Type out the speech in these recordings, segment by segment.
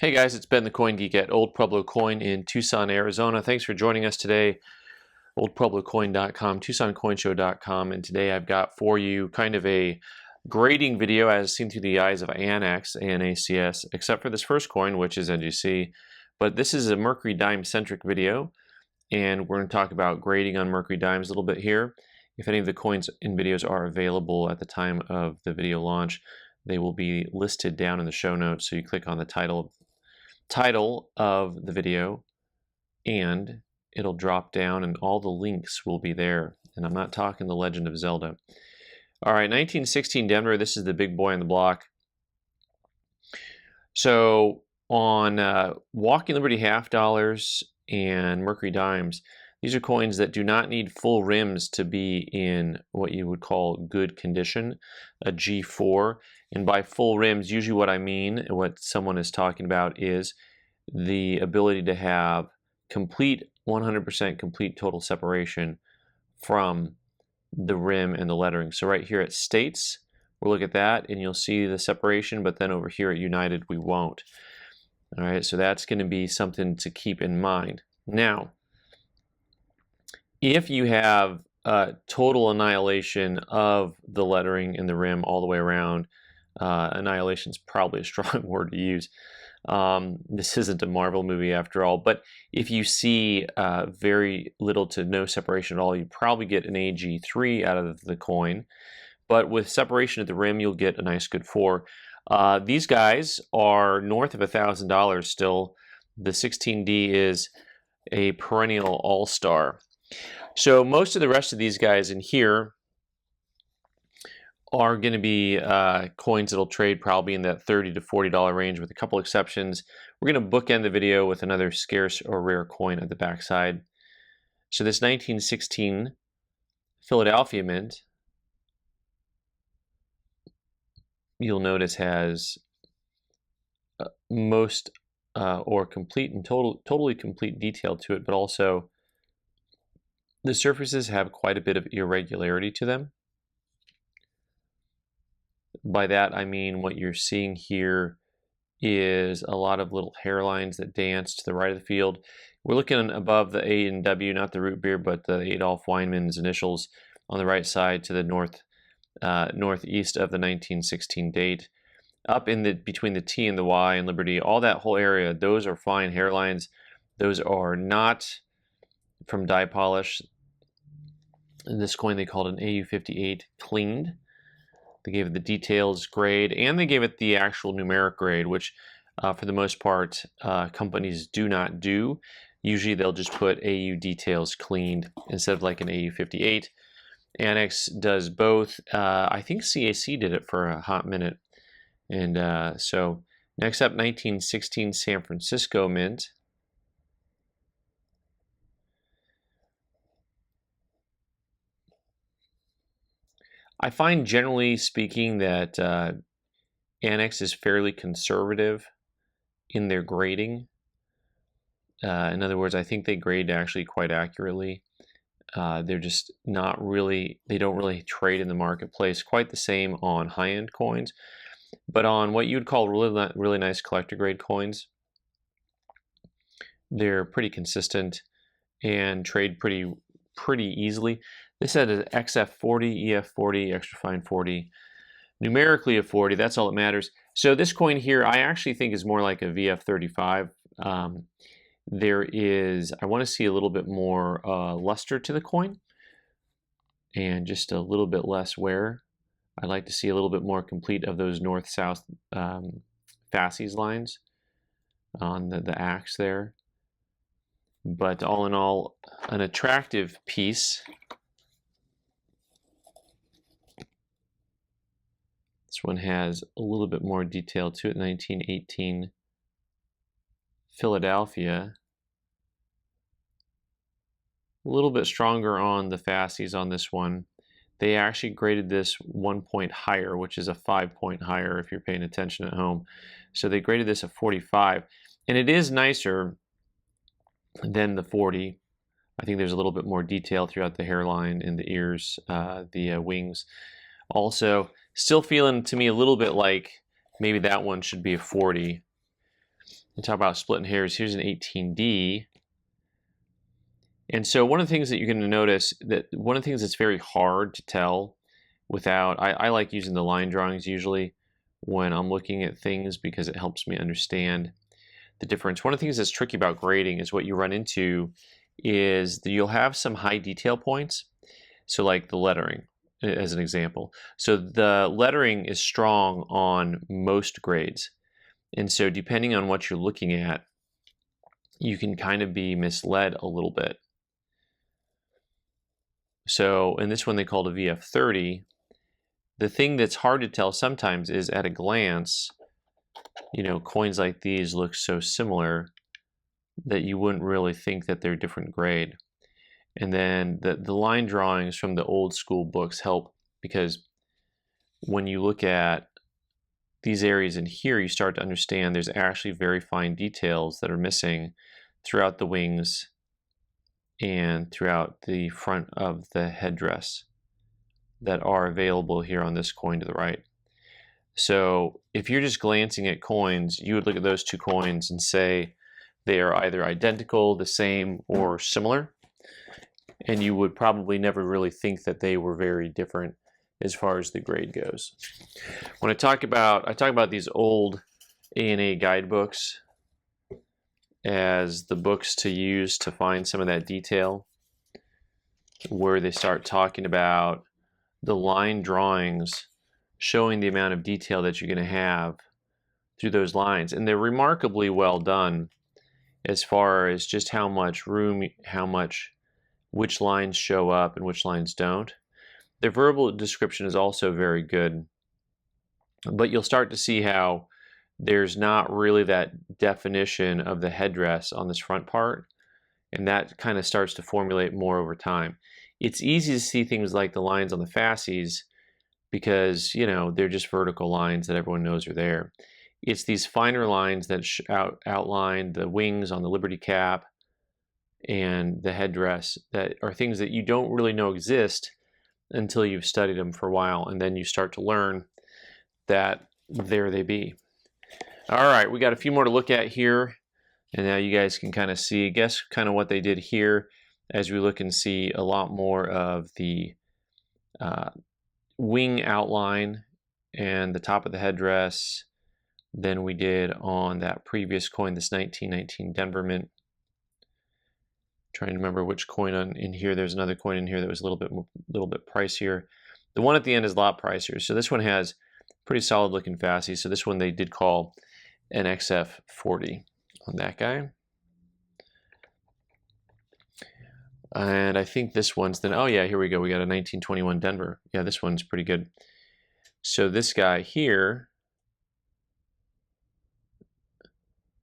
Hey guys, it's Ben the Coin Geek at Old Pueblo Coin in Tucson, Arizona. Thanks for joining us today. OldPuebloCoin.com, TucsonCoinShow.com, and today I've got for you kind of a grading video as seen through the eyes of ANACS, ANACS, except for this first coin, which is NGC. But this is a Mercury dime-centric video, and we're going to talk about grading on Mercury dimes a little bit here. If any of the coins and videos are available at the time of the video launch, they will be listed down in the show notes, so you click on the title of the video and it'll drop down and all the links will be there. And I'm not talking The Legend of Zelda. All right, 1916 Denver, this is the big boy on the block. So on Walking Liberty half dollars and Mercury dimes, these are coins that do not need full rims to be in what you would call good condition, a G4. And by full rims, usually what I mean, what someone is talking about is the ability to have complete 100% complete total separation from the rim and the lettering. So right here at States, we'll look at that and you'll see the separation, but then over here at United, we won't. All right, so that's going to be something to keep in mind. Now, if you have total annihilation of the lettering and the rim all the way around, annihilation is probably a strong word to use. This isn't a Marvel movie after all, but if you see very little to no separation at all, you probably get an AG3 out of the coin. But with separation at the rim, you'll get a nice good 4. These guys are north of $1,000 still. The 16D is a perennial all-star. So most of the rest of these guys in here are going to be coins that'll trade probably in that $30 to $40 range with a couple exceptions. We're going to bookend the video with another scarce or rare coin at the backside. So this 1916 Philadelphia Mint, you'll notice has most or complete and totally complete detail to it, but also the surfaces have quite a bit of irregularity to them. By that I mean what you're seeing here is a lot of little hairlines that dance to the right of the field. We're looking above the A and W, not the root beer, but the Adolf Weinman's initials on the right side to the northeast of the 1916 date. Up in the between the T and the Y and Liberty, all that whole area, those are fine hairlines. Those are not from die polish. In this coin they called an AU58 cleaned. They gave it the details grade and they gave it the actual numeric grade, which for the most part companies do not do. Usually they'll just put AU details cleaned instead of like an AU58. ANACS does both. I think CAC did it for a hot minute. And so next up, 1916 San Francisco Mint. I find, generally speaking, that ANACS is fairly conservative in their grading. In other words, I think they grade actually quite accurately. They're just not really, they don't really trade in the marketplace quite the same on high-end coins. But on what you would call really nice collector grade coins, they're pretty consistent and trade pretty easily. This had an XF40, EF40, extra fine 40, numerically a 40. That's all that matters. So this coin here, I actually think is more like a VF35. There is, I want to see a little bit more luster to the coin and just a little bit less wear. I'd like to see a little bit more complete of those north-south fasces lines on the axe there. But all in all, an attractive piece. This one has a little bit more detail to it. 1918 Philadelphia. A little bit stronger on the fasces on this one. They actually graded this 1 point higher, which is a 5 point higher if you're paying attention at home. So they graded this a 45. And it is nicer than the 40. I think there's a little bit more detail throughout the hairline and the ears, the wings. Also, still feeling to me a little bit like maybe that one should be a 40. and talk about splitting hairs. Here's an 18D. And so one of the things that you're going to notice, that one of the things that's very hard to tell without, I like using the line drawings usually when I'm looking at things because it helps me understand the difference. One of the things that's tricky about grading is what you run into is that you'll have some high detail points. So like the lettering as an example. So the lettering is strong on most grades. And so depending on what you're looking at, you can kind of be misled a little bit. So in this one they called a VF30. The thing that's hard to tell sometimes is at a glance, you know, coins like these look so similar that you wouldn't really think that they're different grade. And then the line drawings from the old school books help, because when you look at these areas in here, you start to understand there's actually very fine details that are missing throughout the wings and throughout the front of the headdress that are available here on this coin to the right. So if you're just glancing at coins, you would look at those two coins and say they are either identical, the same, or similar. And you would probably never really think that they were very different as far as the grade goes. When I talk about these old ANA guidebooks as the books to use to find some of that detail, where they start talking about the line drawings showing the amount of detail that you're going to have through those lines. And they're remarkably well done as far as just how much room, which lines show up and which lines don't. Their verbal description is also very good, but you'll start to see how there's not really that definition of the headdress on this front part, and that kind of starts to formulate more over time. It's easy to see things like the lines on the fascies because, you know, they're just vertical lines that everyone knows are there. It's these finer lines that outline the wings on the Liberty cap and the headdress that are things that you don't really know exist until you've studied them for a while, and then you start to learn that there they be. All right, we got a few more to look at here, and now you guys can kind of see, guess kind of what they did here as we look and see a lot more of the wing outline and the top of the headdress than we did on that previous coin, this 1919 Denver Mint. Trying to remember which coin in here. There's another coin in here that was a little bit pricier. The one at the end is a lot pricier. So this one has pretty solid looking fascies. So this one they did call an XF40 on that guy. And I think this one's then, oh yeah, here we go. We got a 1921 Denver. Yeah, this one's pretty good. So this guy here,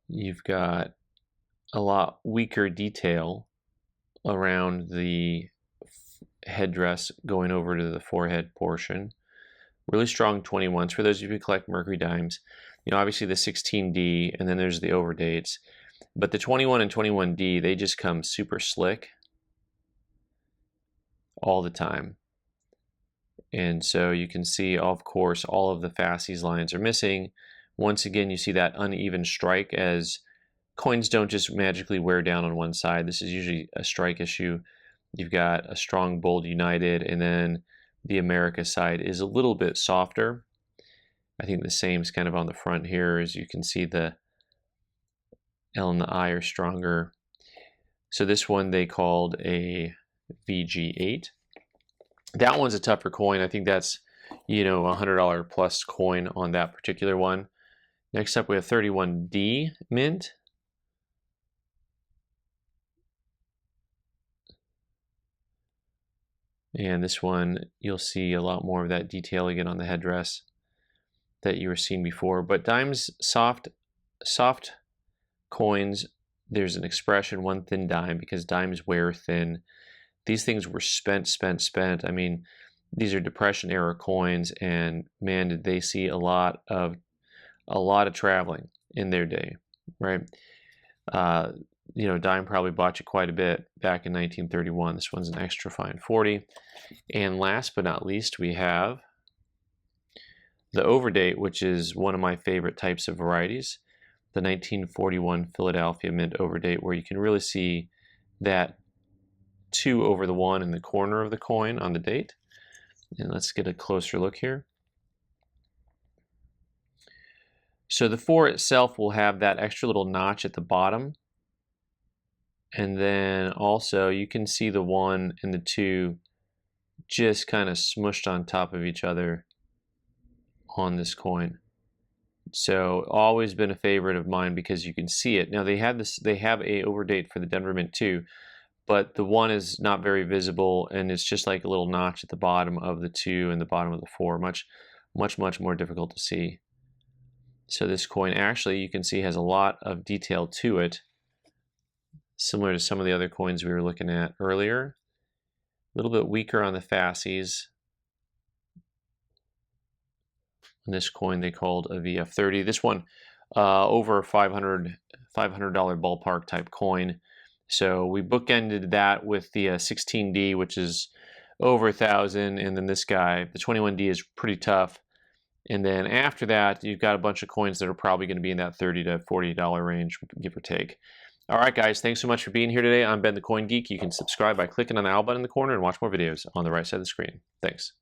you've got a lot weaker detail around the headdress going over to the forehead portion. Really strong 21s for those of you who collect Mercury dimes. You know, obviously the 16D, and then there's the overdates. But the 21 and 21D, they just come super slick all the time. And so you can see, of course, all of the fascies lines are missing. Once again, you see that uneven strike, as coins don't just magically wear down on one side. This is usually a strike issue. You've got a strong bold United, and then the America side is a little bit softer. I think the same is kind of on the front here, as you can see the L and the I are stronger. So this one they called a VG8. That one's a tougher coin. I think that's, you know, a $100 plus coin on that particular one. Next up we have 31D Mint. And this one, you'll see a lot more of that detail again on the headdress that you were seeing before. But dimes, soft coins, there's an expression, one thin dime, because dimes wear thin. These things were spent. I mean, these are Depression era coins, and man, did they see a lot of traveling in their day, right? You know, dime probably bought you quite a bit back in 1931. This one's an extra fine 40. And last but not least, we have the overdate, which is one of my favorite types of varieties. the 1941 Philadelphia Mint overdate, where you can really see that 2 over the 1 in the corner of the coin on the date. And let's get a closer look here. So the 4 itself will have that extra little notch at the bottom. And then also you can see the 1 and the 2 just kind of smushed on top of each other on this coin. So always been a favorite of mine because you can see it. Now they have a overdate for the Denver Mint too, but the 1 is not very visible, and it's just like a little notch at the bottom of the 2 and the bottom of the 4. Much more difficult to see. So this coin actually, you can see, has a lot of detail to it, similar to some of the other coins we were looking at earlier. A little bit weaker on the fascies. On this coin they called a VF30. This one, over $500 ballpark type coin. So we bookended that with the 16D, which is over 1,000, and then this guy, the 21D, is pretty tough. And then after that, you've got a bunch of coins that are probably going to be in that $30 to $40 range, give or take. All right, guys, thanks so much for being here today. I'm Ben the Coin Geek. You can subscribe by clicking on the owl button in the corner and watch more videos on the right side of the screen. Thanks.